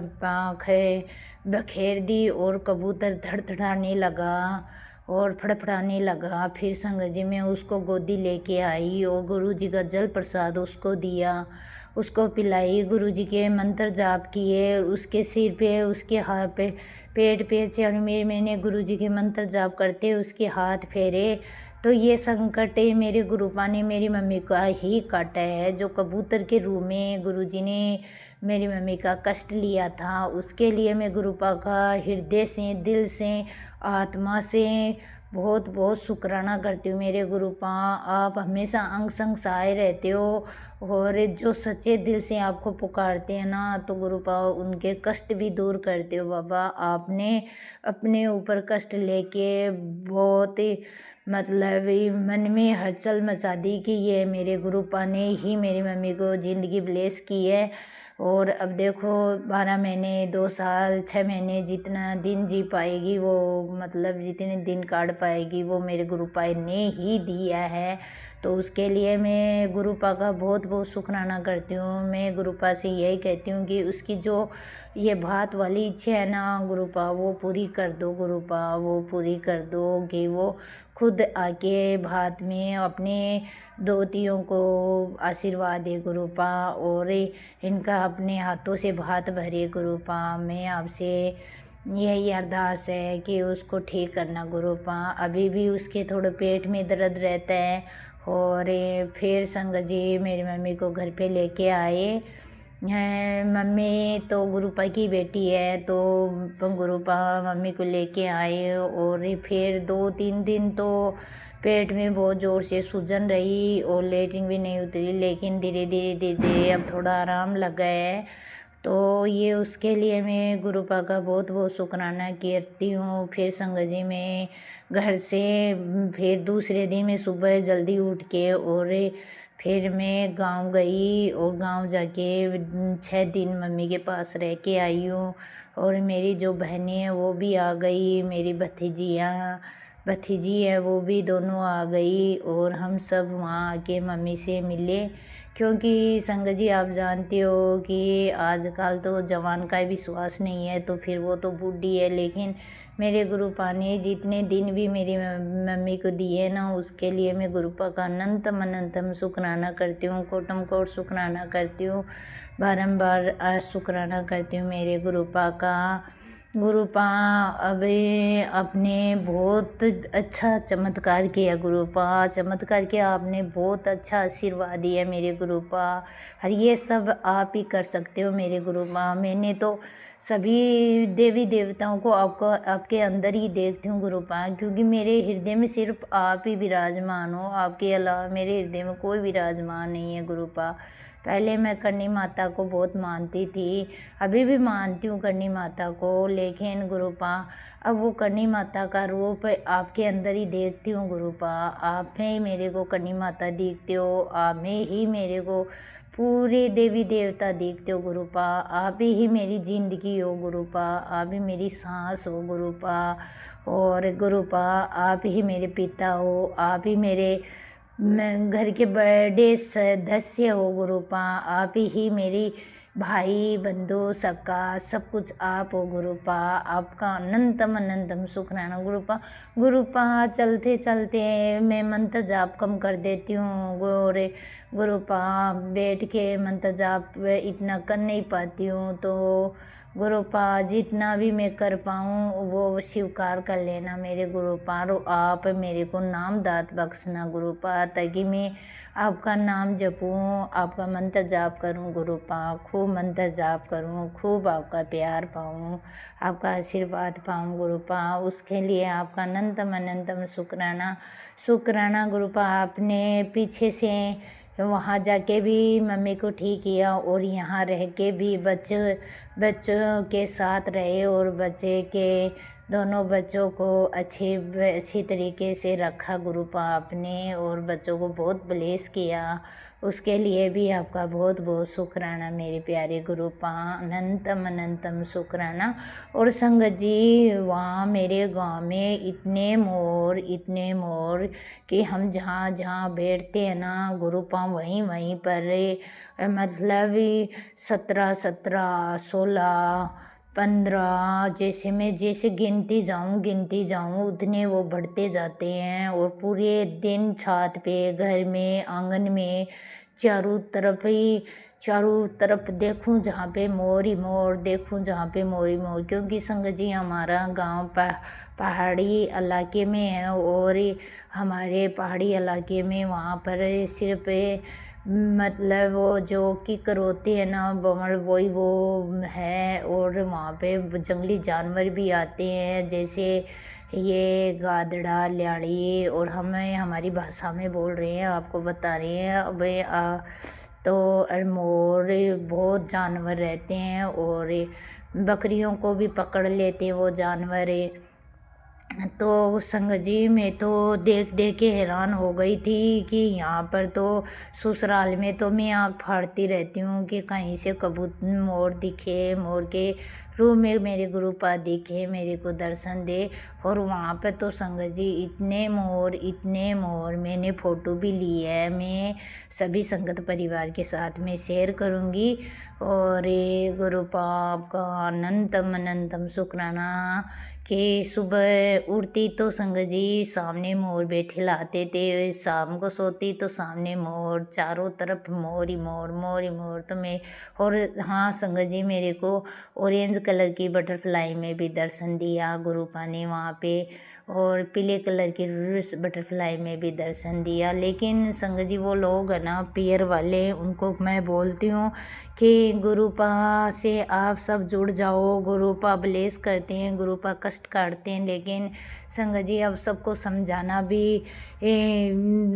बखेर दी और कबूतर धड़धड़ाने लगा और फड़फड़ाने लगा। फिर संगत जी मैं उसको गोदी लेके आई और गुरुजी का जल प्रसाद उसको दिया, उसको पिलाई, गुरुजी के मंत्र जाप किए, उसके सिर पे, उसके हाथ पे, पेट पे चढ़ में मैंने गुरुजी के मंत्र जाप करते उसके हाथ फेरे। तो ये संकट मेरे गुरुपा ने मेरी मम्मी का ही काटा है, जो कबूतर के रूप में गुरुजी ने मेरी मम्मी का कष्ट लिया था। उसके लिए मैं गुरुपा का हृदय से, दिल से, आत्मा से बहुत बहुत शुक्राना करती हूँ। मेरे गुरुपा आप हमेशा अंग संग सहाय रहते हो और जो सच्चे दिल से आपको पुकारते हैं ना, तो गुरुपा उनके कष्ट भी दूर करते हो। बाबा आपने अपने ऊपर कष्ट लेके बहुत ही मतलब मन में हलचल मचा दी कि ये मेरे गुरुपा ने ही मेरी मम्मी को ज़िंदगी ब्लेस की है। और अब देखो 12 महीने, 2 साल, 6 महीने जितना दिन जी पाएगी वो, मतलब जितने दिन काट पाएगी वो मेरे गुरुपा ने ही दिया है। तो उसके लिए मैं गुरुपा का बहुत बहुत शुक्राना करती हूँ। मैं गुरुपा से यही कहती हूँ कि उसकी जो ये भात वाली इच्छा है ना गुरुपा, वो पूरी कर दो गुरुपा, वो पूरी कर दो कि वो खुद आके भात में अपने दोतियों को आशीर्वाद दे गुरुपा और इनका अपने हाथों से भात भरे गुरुपा। मैं आपसे यही अरदास है कि उसको ठीक करना गुरुपा। अभी भी उसके थोड़े पेट में दर्द रहता है। और फिर संगत जी मेरी मम्मी को घर पे लेके आए। मम्मी तो गुरुपा की बेटी है, तो गुरुपा मम्मी को लेके आए और फिर 2-3 दिन तो पेट में बहुत ज़ोर से सूजन रही और लेटरिन भी नहीं उतरी, लेकिन धीरे धीरे अब थोड़ा आराम लगा है। तो ये उसके लिए मैं गुरुपा का बहुत बहुत शुक्राना करती हूँ। फिर संगत जी मैं घर से फिर दूसरे दिन मैं सुबह जल्दी उठ के और फिर मैं गांव गई और गांव जाके 6 दिन मम्मी के पास रह के आई हूँ। और मेरी जो बहनें हैं वो भी आ गई, मेरी भतीजी है वो भी दोनों आ गई और हम सब वहाँ आके मम्मी से मिले क्योंकि संगत जी आप जानते हो कि आजकल तो जवान का विश्वास नहीं है, तो फिर वो तो बूढ़ी है। लेकिन मेरे गुरुपा ने जितने दिन भी मेरी मम्मी को दिए ना, उसके लिए मैं गुरुपा का अनंतम अनंतम शुक्राना करती हूँ, कोटम कोट शुक्राना करती हूँ, बारंबार शुक्राना करती हूँ मेरे गुरुपा का। गुरुपा अभी आपने बहुत अच्छा चमत्कार किया, गुरुपा चमत्कार किया आपने, बहुत अच्छा आशीर्वाद दिया मेरे गुरुपा। और ये सब आप ही कर सकते हो मेरे गुरुपा। मैंने तो सभी देवी देवताओं को आपके अंदर ही देखती हूँ गुरुपा, क्योंकि मेरे हृदय में सिर्फ आप ही विराजमान हो, आपके अलावा मेरे हृदय में कोई विराजमान नहीं है गुरुपा। पहले मैं करणी माता को बहुत मानती थी, अभी भी मानती हूँ करणी माता को, लेकिन गुरुपा अब वो करणी माता का रूप आपके अंदर ही देखती हूँ गुरुपा। आप में ही मेरे को करणी माता दिखते हो, आप में ही मेरे को पूरे देवी देवता देखते हो गुरुपा। आप ही मेरी जिंदगी हो गुरुपा, आप ही मेरी सांस हो गुरुपा। और गुरुपा आप ही मेरे पिता हो, आप ही मेरे घर के बड़े सदस्य हो गुरुपा। आप ही मेरी भाई बंधु सका सब कुछ आप हो गुरुपा। आपका अनंतम अनंतम शुक्राना गुरुपा। गुरुपा चलते चलते मैं मंत्र जाप कम कर देती हूँ गुरुपा, बैठ के मंत्र जाप इतना कर नहीं पाती हूँ, तो गुरुपा जितना भी मैं कर पाऊँ वो स्वीकार कर लेना मेरे गुरुपा। और आप मेरे को नाम दात बख्शना गुरुपा, ताकि मैं आपका नाम जपूँ, आपका मंत्र जाप करूँ गुरुपा, खूब मंत्र जाप करूँ, खूब आपका प्यार पाऊँ, आपका आशीर्वाद पाऊँ गुरुपा। उसके लिए आपका अनंतम अनंतम शुक्राना गुरुपा। आपने पीछे से वहाँ जाके भी मम्मी को ठीक किया, और यहाँ रह के भी बच्चों के साथ रहे, और दोनों बच्चों को अच्छी तरीके से रखा गुरुपा आपने, और बच्चों को बहुत ब्लेस किया। उसके लिए भी आपका बहुत बहुत शुक्राना मेरे प्यारे गुरुपा, अनंतम अनंतम शुक्राना। और संगत जी वहाँ मेरे गांव में इतने मोर कि हम जहाँ बैठते हैं ना गुरुपा, वहीं पर मतलब 17 16 15 जैसे गिनती जाऊँ उतने वो बढ़ते जाते हैं। और पूरे दिन छत पे, घर में, आंगन में, चारों तरफ देखूं जहाँ पे मोर ही मोर, देखूं जहाँ पे मोर ही मोर। क्योंकि संगत जी हमारा गांव पहाड़ी इलाके में है, और हमारे पहाड़ी इलाके में वहाँ पर सिर्फ मतलब वो जो किकर होते हैं ना बमड़, वही वो है। और वहाँ पे जंगली जानवर भी आते हैं, जैसे ये गादड़ा, ल्याड़ी, और हमें हमारी भाषा में बोल रहे हैं, आपको बता रहे हैं। अब तो मोर, बहुत जानवर रहते हैं, और बकरियों को भी पकड़ लेते हैं वो जानवर। तो संगत जी मैं तो देख के हैरान हो गई थी कि यहाँ पर तो ससुराल में तो मैं आँख फाड़ती रहती हूँ कि कहीं से कबूतर मोर दिखे, मोर के रूप में मेरे गुरुपा दिखे, मेरे को दर्शन दे। और वहाँ पर तो संगत जी इतने मोर मैंने फ़ोटो भी ली है, मैं सभी संगत परिवार के साथ में शेयर करूँगी। और ये गुरुपा आपका अनंतम अनंतम शुक्राना कि सुबह उठती तो संगत जी सामने मोर बैठे लाते थे, शाम को सोती तो सामने मोर, चारों तरफ मोर ही मोर। तो मैं, और हाँ संगत जी मेरे को ऑरेंज कलर की बटरफ्लाई में भी दर्शन दिया गुरुपा ने वहाँ पे, और पीले कलर की बटरफ्लाई में भी दर्शन दिया। लेकिन संगत जी वो लोग है ना पियर वाले, उनको मैं बोलती हूँ कि गुरुपा से आप सब जुड़ जाओ, गुरुपा ब्लेस करते हैं, गुरुपा कष्ट काटते हैं। लेकिन संगत जी अब सबको समझाना भी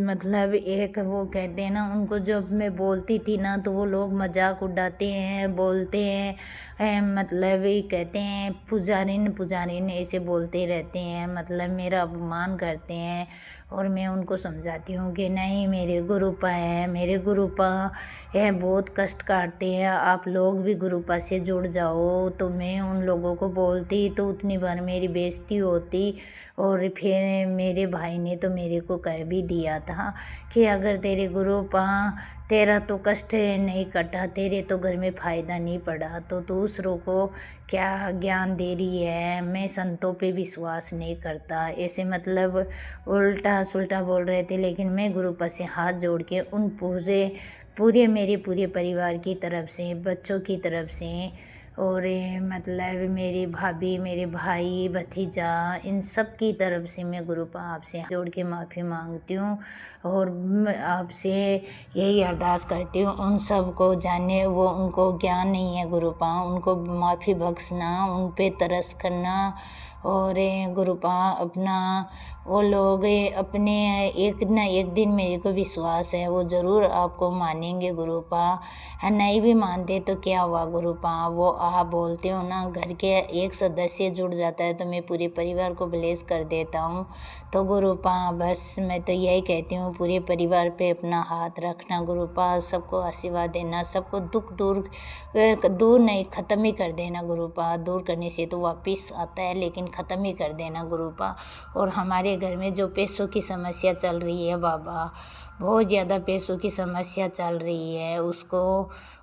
मतलब एक वो कहते हैं ना, उनको जब मैं बोलती थी ना तो वो लोग मजाक उड़ाते हैं, बोलते हैं मतलब ये कहते हैं पुजारिन ऐसे बोलते रहते हैं, मतलब मेरा अपमान करते हैं। और मैं उनको समझाती हूँ कि नहीं, मेरे गुरुपा हैं, मेरे गुरुपा बहुत कष्ट काटते हैं, आप लोग भी गुरुपा से जुड़ जाओ। तो मैं उन लोगों को बोलती तो उतनी बार मेरी बेइज्जती होती। और फिर मेरे भाई ने तो मेरे को कह भी दिया था कि अगर तेरे गुरुपा तेरा तो कष्ट नहीं कटा, तेरे तो घर में फ़ायदा नहीं पड़ा, तो दूसरों को क्या ज्ञान दे रही है। मैं संतों पे विश्वास नहीं करता, ऐसे मतलब उल्टा सुल्टा बोल रहे थे। लेकिन मैं गुरुपा से हाथ जोड़ के उन पूरे मेरे पूरे परिवार की तरफ से, बच्चों की तरफ से, और मतलब मेरी भाभी, मेरे भाई, भतीजा, इन सब की तरफ से मैं गुरुपा आपसे हाथ जोड़ के माफ़ी मांगती हूँ। और आपसे यही अरदास करती हूँ, उन सब को जाने, वो उनको ज्ञान नहीं है गुरुपा, उनको माफ़ी बख्शना, उन पे तरस करना। और गुरुपा अपना वो लोग अपने एक ना एक दिन मेरे को विश्वास है वो ज़रूर आपको मानेंगे गुरुपा। नहीं भी मानते तो क्या हुआ गुरुपा, वो आप बोलते हो ना, घर के एक सदस्य जुड़ जाता है तो मैं पूरे परिवार को ब्लेस कर देता हूँ। तो गुरुपा बस मैं तो यही कहती हूँ, पूरे परिवार पे अपना हाथ रखना गुरुपा, सबको आशीर्वाद देना, सबको दुख दूर नहीं, ख़त्म ही कर देना गुरुपा। दूर करने से तो वापस आता है, लेकिन ख़त्म ही कर देना गुरुपा। और हमारे घर में जो पैसों की समस्या चल रही है बाबा, बहुत ज़्यादा पैसों की समस्या चल रही है, उसको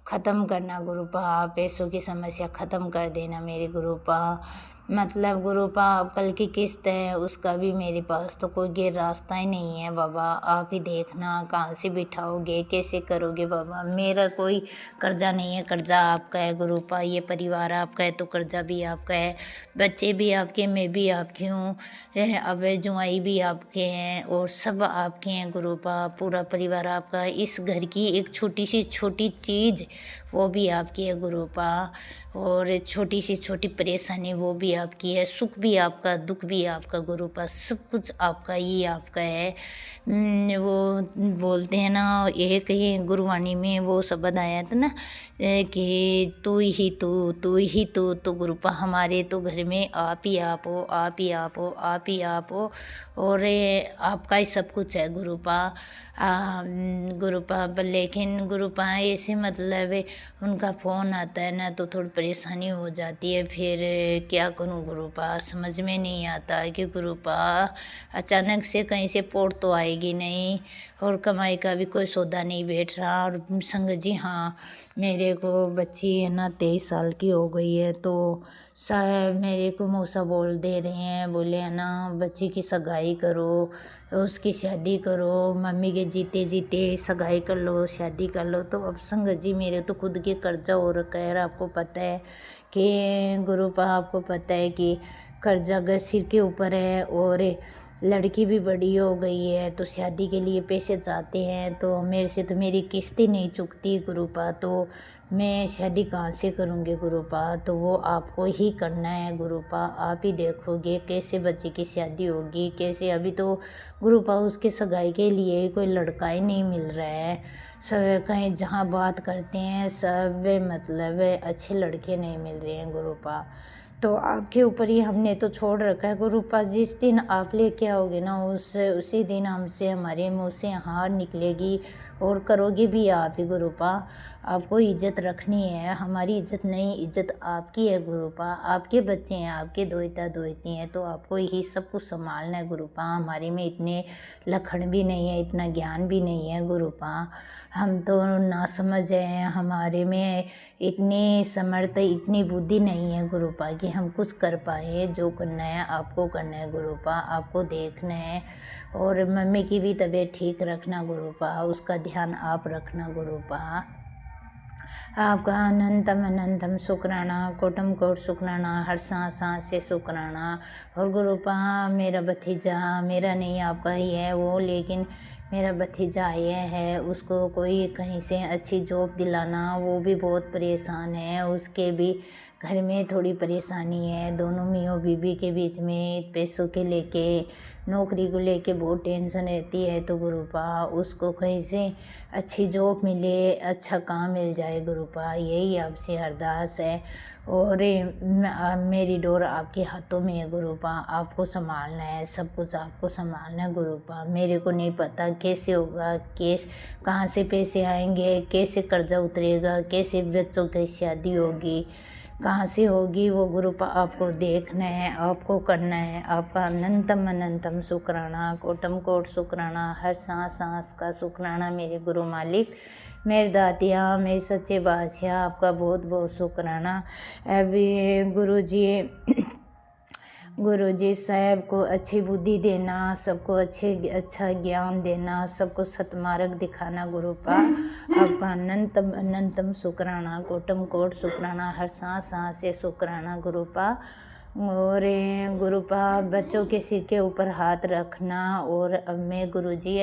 ख़त्म करना गुरुपा। पैसों की समस्या ख़त्म कर देना मेरे गुरुपा। मतलब गुरुपा अब कल की किस्त है, उसका भी मेरे पास तो कोई रास्ता ही नहीं है बाबा। आप ही देखना कहाँ से बिठाओगे, कैसे करोगे बाबा। मेरा कोई कर्जा नहीं है, कर्जा आपका है गुरुपा। ये परिवार आपका है तो कर्जा भी आपका है, बच्चे भी आपके, मैं भी आपकी हूँ, अब जुआई भी आपके हैं, और सब आपके हैं गुरुपा। पूरा परिवार आपका है। इस घर की एक छोटी सी छोटी चीज़ वो भी आपकी है गुरुपा, और छोटी सी छोटी परेशानी वो भी आपकी है, सुख भी आपका, दुख भी आपका गुरुपा, सब कुछ आपका ही आपका है। वो बोलते हैं ना, एक ही गुरुवाणी में वो शब्द आया था ना कि तू ही तू। तो गुरुपा हमारे तो घर में आप ही आप हो, आप ही आप हो, आप ही आप हो, और आपका ही सब कुछ है गुरुपा। गुरुपा लेकिन गुरुपा ऐसे मतलब उनका फ़ोन आता है ना तो थोड़ी परेशानी हो जाती है। फिर क्या करूं गुरुपा, समझ में नहीं आता कि गुरुपा अचानक से कहीं से पोर्ट तो आएगी नहीं, और कमाई का भी कोई सौदा नहीं बैठ रहा। और संगत जी हाँ, मेरे को बच्ची है ना 23 साल की हो गई है, तो मेरे को मौसा बोल दे रहे हैं, बोले है ना बच्ची की सगाई करो, उसकी शादी करो, मम्मी के जीते जीते सगाई कर लो, शादी कर लो। तो अब संगत जी मेरे तो खुद के कर्जा हो रखा है। आपको पता है कि गुरुपा, आपको पता है कि कर्जा सिर के ऊपर है, और लड़की भी बड़ी हो गई है, तो शादी के लिए पैसे चाहते हैं, तो मेरे से तो मेरी किस्तें नहीं चुकती गुरुपा, तो मैं शादी कहाँ से करूँगी गुरुपा। तो वो आपको ही करना है गुरुपा। आप ही देखोगे कैसे बच्चे की शादी होगी, कैसे। अभी तो गुरुपा उसके सगाई के लिए कोई लड़का ही नहीं मिल रहा है। सब कहीं जहाँ बात करते हैं सब मतलब अच्छे लड़के नहीं मिल रहे हैं गुरुपा। तो आपके ऊपर ही हमने तो छोड़ रखा है गुरुपा। जिस दिन आप लेके आओगे ना उसी दिन हमसे, हमारे मुँह से हार निकलेगी, और करोगे भी आप ही गुरुपा। आपको इज्जत रखनी है, हमारी इज्जत नहीं, इज्जत आपकी है गुरुपा। आपके बच्चे हैं, आपके दोहिता दोहिती हैं, तो आपको ही सब कुछ संभालना है गुरुपा। हमारे में इतने लखन भी नहीं है, इतना ज्ञान भी नहीं है गुरुपा। हम तो ना समझ हैं, हमारे में इतनी समर्थ, इतनी बुद्धि नहीं है गुरुपा कि हम कुछ कर पाए। जो करना है आपको करना है गुरुपा, आपको देखना है। और मम्मी की भी तबीयत ठीक रखना गुरुपा, उसका ध्यान आप रखना गुरुपा। आपका अनंतम अनंतम शुक्राना, कोटम कोट शुक्राना, हर सांस सांस से शुक्राना। और गुरुपा मेरा भतीजा, मेरा नहीं आपका ही है वो, लेकिन मेरा भतीजा आया है, उसको कोई कहीं से अच्छी जॉब दिलाना, वो भी बहुत परेशान है। उसके भी घर में थोड़ी परेशानी है, दोनों मियाँ बीबी के बीच में पैसों के लेके, नौकरी को लेके बहुत टेंशन रहती है। तो गुरुपा उसको कहीं से अच्छी जॉब मिले, अच्छा काम मिल जाए गुरुपा, यही आपसे अरदास है। और मेरी डोर आपके हाथों में है गुरुपा, आपको संभालना है, सब कुछ आपको संभालना है गुरुपा। मेरे को नहीं पता कैसे होगा, कहाँ से पैसे आएंगे, कैसे कर्जा उतरेगा, कैसे बच्चों की शादी होगी, कहाँ से होगी वो गुरुपा आपको देखना है, आपको करना है। आपका अनंतम अनंतम शुक्राना, कोटम कोट शुक्राना, हर सांस सांस का शुक्राना मेरे गुरु मालिक, मेरे दातिया, मेरे सच्चे बादशाह, आपका बहुत बहुत शुक्राना। अभी गुरुजी साहब को अच्छी बुद्धि देना, सबको अच्छा ज्ञान देना, सबको सतमार्ग दिखाना गुरुपा, आपका अनंतम अनंतम शुक्राना, कोटम कोट शुक्राना, हर सांस सांस से शुक्राना गुरुपा। और गुरुपा बच्चों के सिर के ऊपर हाथ रखना। और अब मैं गुरुजी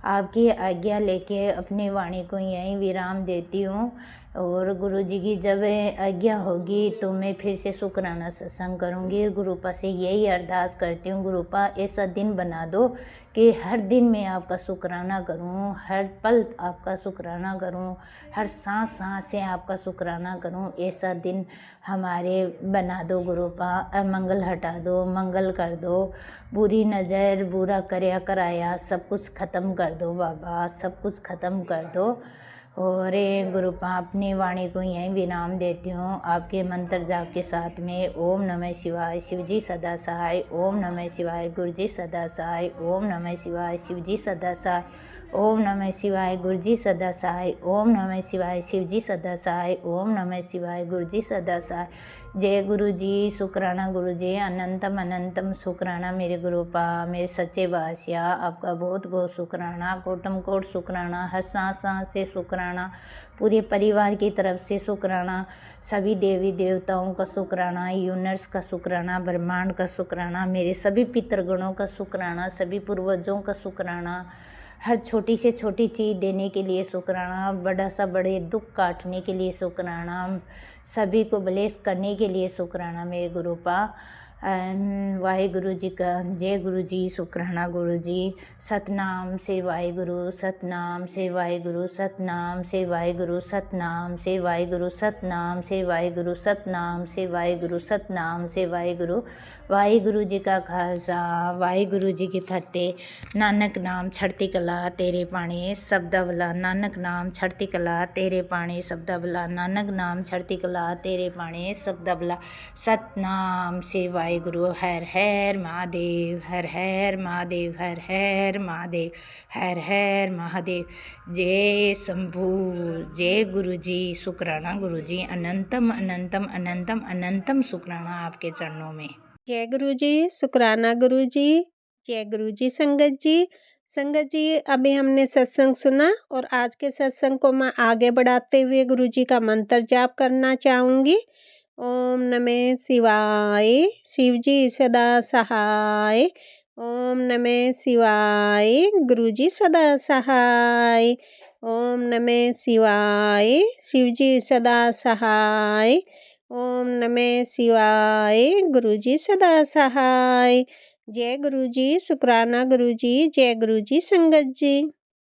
आपकी आज्ञा लेके अपनी वाणी को यहीं विराम देती हूँ। और गुरुजी की जब आज्ञा होगी तो मैं फिर से शुक्राना सत्संग करूँगी। गुरुपा से यही अरदास करती हूँ, गुरुपा ऐसा दिन बना दो कि हर दिन मैं आपका शुक्राना करूँ, हर पल आपका शुक्राना करूँ, हर सांस सांस से आपका शुक्राना करूँ। ऐसा दिन हमारे बना दो गुरुपा, अमंगल हटा दो, मंगल कर दो, बुरी नज़र, बुरा कराया सब कुछ ख़त्म कर दो बाबा, सब कुछ ख़त्म कर दो। और गुरुपा अपनी वाणी को यहीं विराम देती हूँ आपके मंत्र जाप के साथ में। ओम नमः शिवाय, शिवजी सदा सहाय। ओम नमः शिवाय, गुरुजी सदा सहाय। ओम नमः शिवाय, शिवजी सदा सहाय। ओम नमः शिवाय, गुरुजी सदा सहाय। ओम नमः शिवाय, शिवजी सदा सहाय। ओम नमः शिवाय, गुरुजी सदा सहाय। जय गुरुजी, शुक्राना गुरुजी, अनंतम अनंतम शुक्राना मेरे गुरुपा, मेरे सच्चे बादशाह, आपका बहुत बहुत शुक्राना, कोटम कोट शुक्राना, हर सांस सांस से शुक्राना, पूरे परिवार की तरफ से शुक्राना, सभी देवी देवताओं का शुक्राना, यूनिवर्स का शुक्राना, ब्रह्मांड का शुक्राना, मेरे सभी पितृगणों का शुक्राना, सभी पूर्वजों का शुक्राना, हर छोटी से छोटी चीज़ देने के लिए शुक्राना, बड़ा सा बड़े दुख काटने के लिए शुक्राना, सभी को ब्लेस करने के लिए शुक्राना मेरे गुरुपा। वाहिगुरु जी का जय गुरु जी, शुक्राना गुरु जी। सतनाम से वाहिगुरु, सतनाम से वाहिगुरु, सतनाम से वाहिगुरु, सतनाम से वाहिगुरु, सतनाम से वाहिगुरु, सतनाम से वाहिगुरु, सतनाम से वाहिगुरु। वाहिगुरु जी का खालसा, वाहिगुरु जी की फतेह। नानक नाम छड़ती कला तेरे पाणी शब्दावला, नानक नाम छड़ती कला तेरे पाणी शब्दावला, नानक नाम छड़ती कला तेरे पाणी शब्दावला। सतनाम से वाहिगुरु, हर हर महादेव, हर हर महादेव, हर हर महादेव, हर हर महादेव। जय शंभू, जय गुरु जी, शुक्राना गुरु जी, अनंतम अनंतम अनंतम अनंतम शुक्राना आपके चरणों में। जय गुरु जी, शुक्राना गुरु जी, जय गुरु जी। संगत जी अभी हमने सत्संग सुना और आज के सत्संग को मैं आगे बढ़ाते हुए गुरु जी का मंत्र जाप करना चाहूँगी। ओम नमः शिवाय, शिवजी सदा सहाय। ओम नमः शिवाय, गुरुजी सदा सहाय। ओम नमः शिवाय, शिवजी सदा सहाय। ओम नमः शिवाय, गुरुजी सदा सहाय। जय गुरुजी, शुक्राना गुरुजी, जय गुरुजी संगत जी।